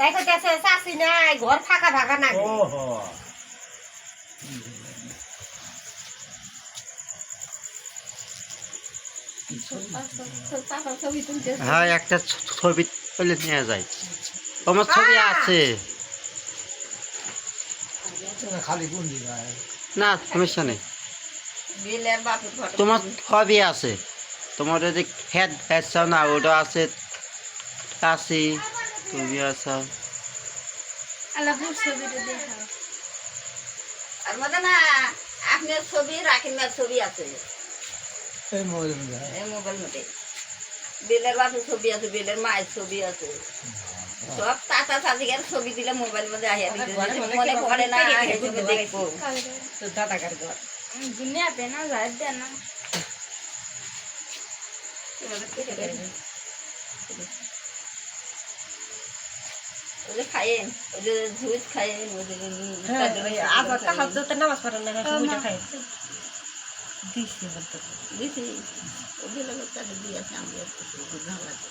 তাই কইতেছে চাচি নাই ঘর ফাঁকা ফাঁকা না ওহো হ্যাঁ একটা ছবি তুলে নিয়ে যায় তোমার ছবি আছে খালি গুন্ডি নাই না সমস্যা নেই বিলের বাপের ফটো তোমার ছবি আছে তোমার যদি হেড হেড চাও না ওটা আছে কাশি তুমি আছো আল্লাহর ছবিটা দেখাও আর মধ্যে না আপনার ছবি রাকিমের ছবি আছে এই মোবাইল মধ্যে এই মোবাইল মধ্যে বিলের বাপের ছবি আছে বিলের মায়ের ছবি আছে সব চাচা চাচিকার ছবি দিলে মোবাইল মধ্যে আহিয়া দিতে মনে পড়ে না তুমি দেখবো তো দাদাকার ঘর দুনিয়া पे ना जाए देना ওই যে খাইয়েন ওই যে ঝুজ খাইয়েন ওই যে আবার তাহাজ্জুদের নামাজ পড়েন না সুবিধা খাই দিছি বলতে দিছি ওগুলো তাদের দিয়েছে আমরা ভালো লাগে